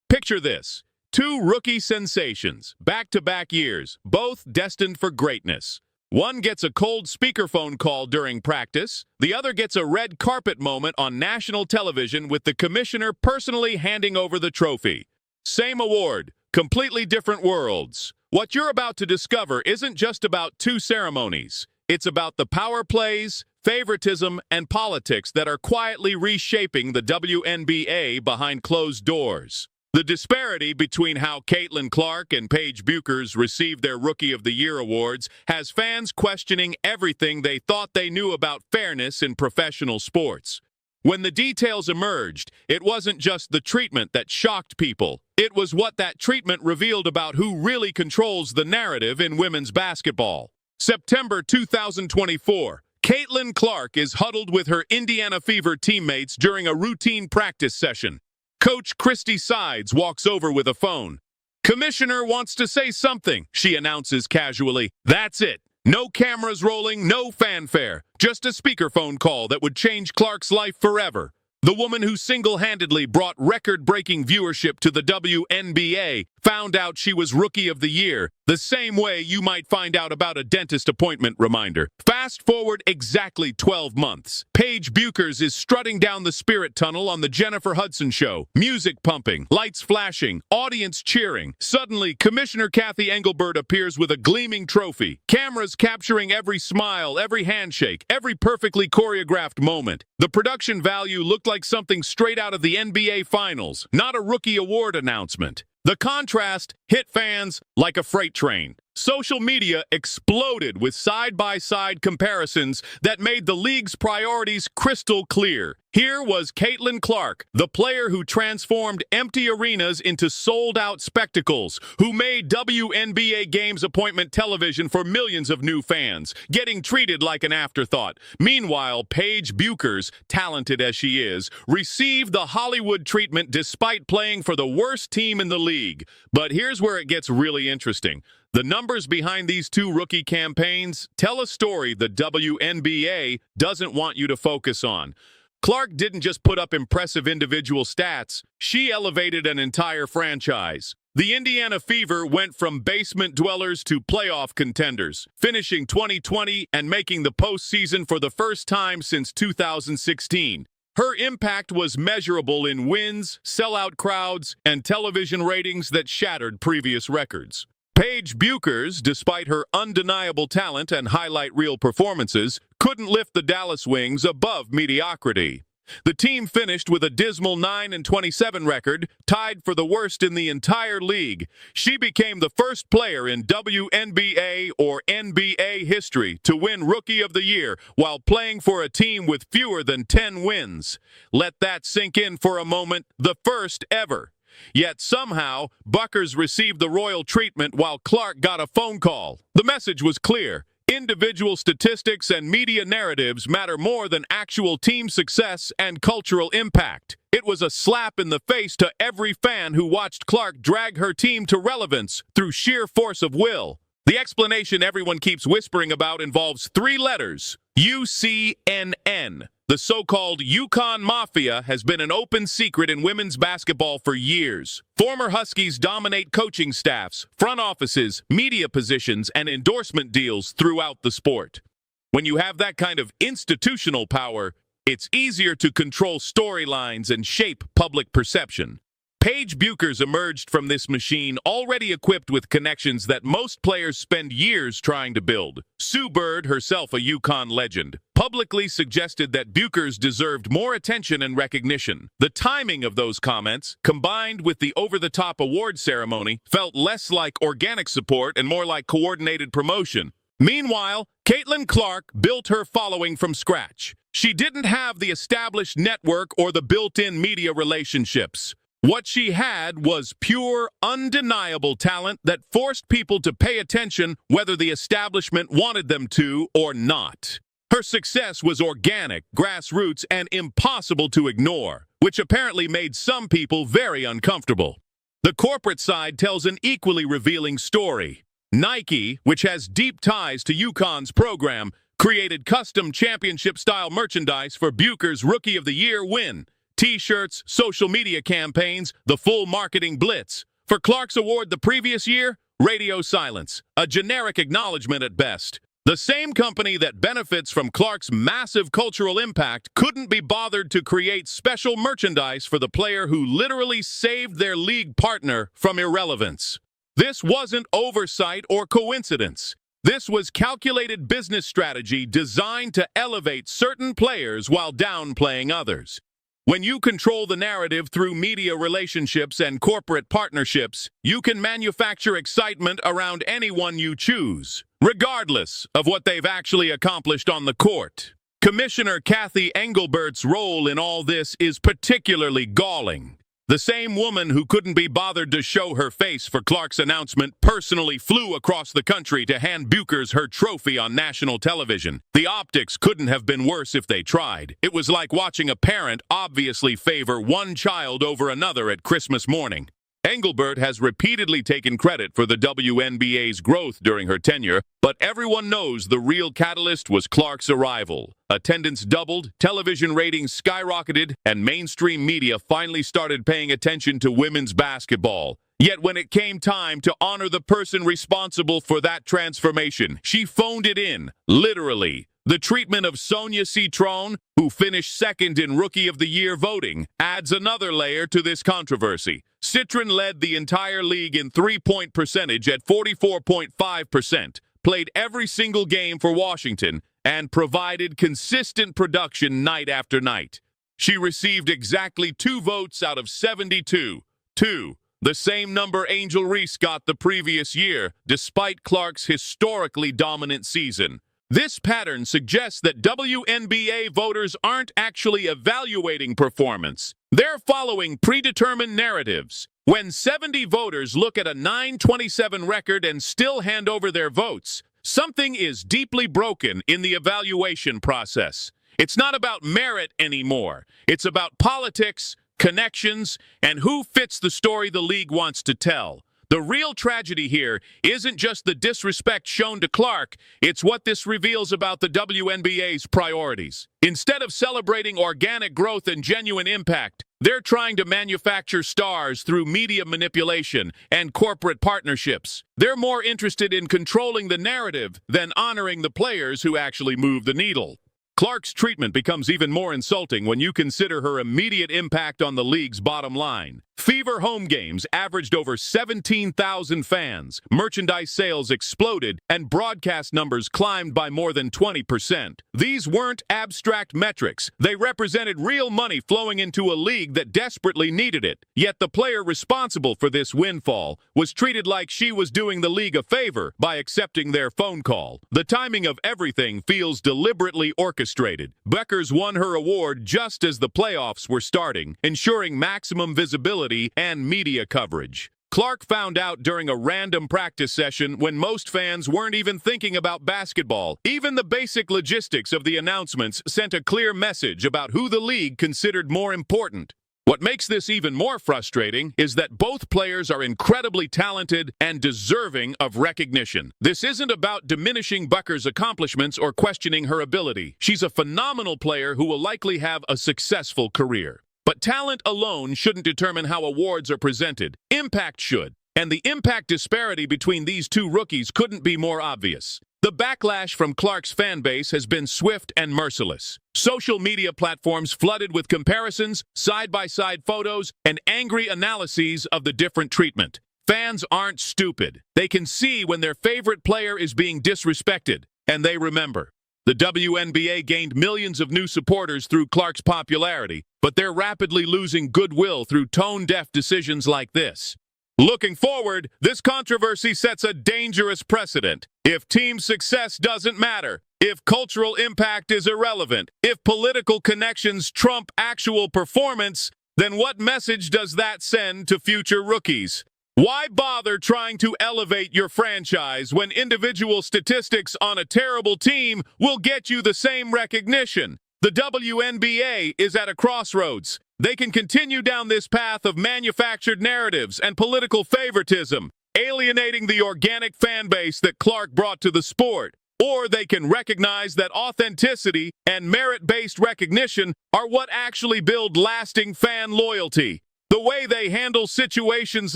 Picture this. Two rookie sensations, back-to-back years, both destined for greatness. One gets a cold speakerphone call during practice. The other gets a red carpet moment on national television with the commissioner personally handing over the trophy. Same award, completely different worlds. What you're about to discover isn't just about two ceremonies. It's about the power plays, favoritism, and politics that are quietly reshaping the WNBA behind closed doors. The disparity between how Caitlin Clark and Paige Bueckers received their Rookie of the Year awards has fans questioning everything they thought they knew about fairness in professional sports. When the details emerged, it wasn't just the treatment that shocked people. It was what that treatment revealed about who really controls the narrative in women's basketball. September 2024. Caitlin Clark is huddled with her Indiana Fever teammates during a routine practice session. Coach Christy Sides walks over with a phone. "Commissioner wants to say something," she announces casually. That's it. No cameras rolling, no fanfare. Just a speakerphone call that would change Clark's life forever. The woman who single-handedly brought record-breaking viewership to the WNBA found out she was Rookie of the Year, the same way you might find out about a dentist appointment reminder. Fast forward exactly 12 months. Paige Bueckers is strutting down the spirit tunnel on the Jennifer Hudson show. Music pumping, lights flashing, audience cheering. Suddenly, Commissioner Kathy Engelbert appears with a gleaming trophy. Cameras capturing every smile, every handshake, every perfectly choreographed moment. The production value looked like something straight out of the NBA Finals, not a rookie award announcement. The contrast hit fans like a freight train. Social media exploded with side-by-side comparisons that made the league's priorities crystal clear. Here was Caitlin Clark, the player who transformed empty arenas into sold-out spectacles, who made WNBA games appointment television for millions of new fans, getting treated like an afterthought. Meanwhile, Paige Bueckers, talented as she is, received the Hollywood treatment despite playing for the worst team in the league. But here's where it gets really interesting. The numbers behind these two rookie campaigns tell a story the WNBA doesn't want you to focus on. Clark didn't just put up impressive individual stats, she elevated an entire franchise. The Indiana Fever went from basement dwellers to playoff contenders, finishing 2020 and making the postseason for the first time since 2016. Her impact was measurable in wins, sellout crowds, and television ratings that shattered previous records. Paige Bueckers, despite her undeniable talent and highlight reel performances, couldn't lift the Dallas Wings above mediocrity. The team finished with a dismal 9-27 record, tied for the worst in the entire league. She became the first player in WNBA or NBA history to win Rookie of the Year while playing for a team with fewer than 10 wins. Let that sink in for a moment, the first ever. Yet somehow, Bueckers received the royal treatment while Clark got a phone call. The message was clear. Individual statistics and media narratives matter more than actual team success and cultural impact. It was a slap in the face to every fan who watched Clark drag her team to relevance through sheer force of will. The explanation everyone keeps whispering about involves three letters: UCNN. The so-called UConn Mafia has been an open secret in women's basketball for years. Former Huskies dominate coaching staffs, front offices, media positions, and endorsement deals throughout the sport. When you have that kind of institutional power, it's easier to control storylines and shape public perception. Paige Bueckers emerged from this machine already equipped with connections that most players spend years trying to build. Sue Bird, herself a UConn legend, publicly suggested that Bueckers deserved more attention and recognition. The timing of those comments, combined with the over-the-top award ceremony, felt less like organic support and more like coordinated promotion. Meanwhile, Caitlin Clark built her following from scratch. She didn't have the established network or the built-in media relationships. What she had was pure, undeniable talent that forced people to pay attention whether the establishment wanted them to or not. Her success was organic, grassroots, and impossible to ignore, which apparently made some people very uncomfortable. The corporate side tells an equally revealing story. Nike, which has deep ties to UConn's program, created custom championship-style merchandise for Bueckers' Rookie of the Year win. T-shirts, social media campaigns, the full marketing blitz. For Clark's award the previous year, radio silence, a generic acknowledgement at best. The same company that benefits from Clark's massive cultural impact couldn't be bothered to create special merchandise for the player who literally saved their league partner from irrelevance. This wasn't oversight or coincidence. This was calculated business strategy designed to elevate certain players while downplaying others. When you control the narrative through media relationships and corporate partnerships, you can manufacture excitement around anyone you choose, regardless of what they've actually accomplished on the court. Commissioner Kathy Engelbert's role in all this is particularly galling. The same woman who couldn't be bothered to show her face for Clark's announcement personally flew across the country to hand Bueckers her trophy on national television. The optics couldn't have been worse if they tried. It was like watching a parent obviously favor one child over another at Christmas morning. Engelbert has repeatedly taken credit for the WNBA's growth during her tenure, but everyone knows the real catalyst was Clark's arrival. Attendance doubled, television ratings skyrocketed, and mainstream media finally started paying attention to women's basketball. Yet when it came time to honor the person responsible for that transformation, she phoned it in, literally. The treatment of Sonia Citron, who finished second in Rookie of the Year voting, adds another layer to this controversy. Citron led the entire league in three-point percentage at 44.5%, played every single game for Washington, and provided consistent production night after night. She received exactly 2 votes out of 72. 2. The same number Angel Reese got the previous year, despite Clark's historically dominant season. This pattern suggests that WNBA voters aren't actually evaluating performance. They're following predetermined narratives. When 70 voters look at a 9-27 record and still hand over their votes, something is deeply broken in the evaluation process. It's not about merit anymore. It's about politics, connections, and who fits the story the league wants to tell. The real tragedy here isn't just the disrespect shown to Clark, it's what this reveals about the WNBA's priorities. Instead of celebrating organic growth and genuine impact, they're trying to manufacture stars through media manipulation and corporate partnerships. They're more interested in controlling the narrative than honoring the players who actually move the needle. Clark's treatment becomes even more insulting when you consider her immediate impact on the league's bottom line. Fever home games averaged over 17,000 fans, merchandise sales exploded, and broadcast numbers climbed by more than 20%. These weren't abstract metrics. They represented real money flowing into a league that desperately needed it. Yet the player responsible for this windfall was treated like she was doing the league a favor by accepting their phone call. The timing of everything feels deliberately orchestrated. Bueckers won her award just as the playoffs were starting, ensuring maximum visibility and media coverage. Clark found out during a random practice session when most fans weren't even thinking about basketball. Even the basic logistics of the announcements sent a clear message about who the league considered more important. What makes this even more frustrating is that both players are incredibly talented and deserving of recognition. This isn't about diminishing Bueckers' accomplishments or questioning her ability. She's a phenomenal player who will likely have a successful career. But talent alone shouldn't determine how awards are presented. Impact should. And the impact disparity between these two rookies couldn't be more obvious. The backlash from Clark's fan base has been swift and merciless. Social media platforms flooded with comparisons, side-by-side photos, and angry analyses of the different treatment. Fans aren't stupid. They can see when their favorite player is being disrespected, and they remember. The WNBA gained millions of new supporters through Clark's popularity, but they're rapidly losing goodwill through tone-deaf decisions like this. Looking forward, this controversy sets a dangerous precedent. If team success doesn't matter, if cultural impact is irrelevant, if political connections trump actual performance, then what message does that send to future rookies? Why bother trying to elevate your franchise when individual statistics on a terrible team will get you the same recognition? The WNBA is at a crossroads. They can continue down this path of manufactured narratives and political favoritism, alienating the organic fan base that Clark brought to the sport, or they can recognize that authenticity and merit-based recognition are what actually build lasting fan loyalty. The way they handle situations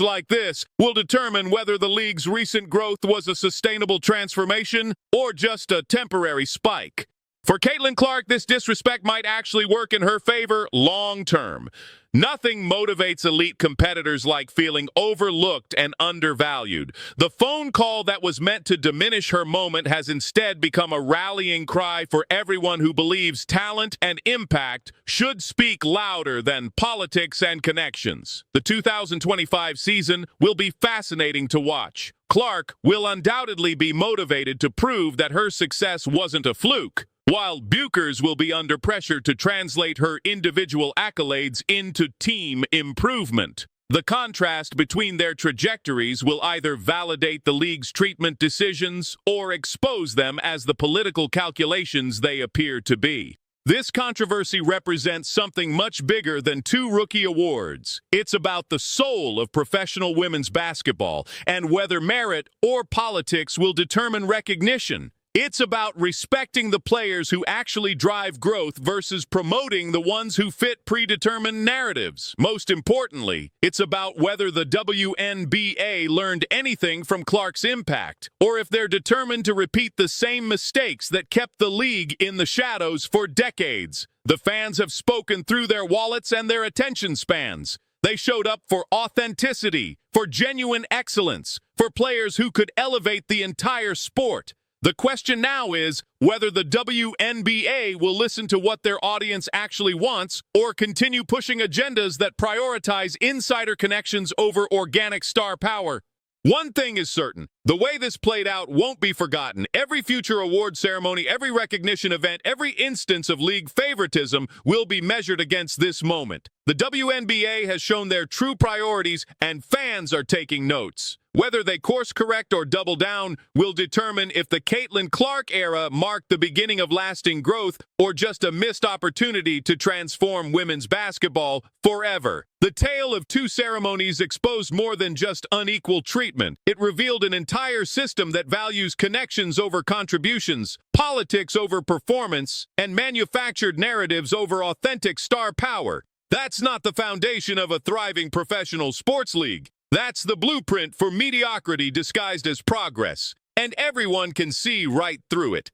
like this will determine whether the league's recent growth was a sustainable transformation or just a temporary spike. For Caitlin Clark, this disrespect might actually work in her favor long-term. Nothing motivates elite competitors like feeling overlooked and undervalued. The phone call that was meant to diminish her moment has instead become a rallying cry for everyone who believes talent and impact should speak louder than politics and connections. The 2025 season will be fascinating to watch. Clark will undoubtedly be motivated to prove that her success wasn't a fluke, while Bueckers will be under pressure to translate her individual accolades into team improvement. The contrast between their trajectories will either validate the league's treatment decisions or expose them as the political calculations they appear to be. This controversy represents something much bigger than 2 rookie awards. It's about the soul of professional women's basketball and whether merit or politics will determine recognition. It's about respecting the players who actually drive growth versus promoting the ones who fit predetermined narratives. Most importantly, it's about whether the WNBA learned anything from Clark's impact, or if they're determined to repeat the same mistakes that kept the league in the shadows for decades. The fans have spoken through their wallets and their attention spans. They showed up for authenticity, for genuine excellence, for players who could elevate the entire sport. The question now is whether the WNBA will listen to what their audience actually wants or continue pushing agendas that prioritize insider connections over organic star power. One thing is certain, the way this played out won't be forgotten. Every future award ceremony, every recognition event, every instance of league favoritism will be measured against this moment. The WNBA has shown their true priorities, and fans are taking notes. Whether they course correct or double down will determine if the Caitlin Clark era marked the beginning of lasting growth or just a missed opportunity to transform women's basketball forever. The tale of 2 ceremonies exposed more than just unequal treatment. It revealed an entire system that values connections over contributions, politics over performance, and manufactured narratives over authentic star power. That's not the foundation of a thriving professional sports league. That's the blueprint for mediocrity disguised as progress, and everyone can see right through it.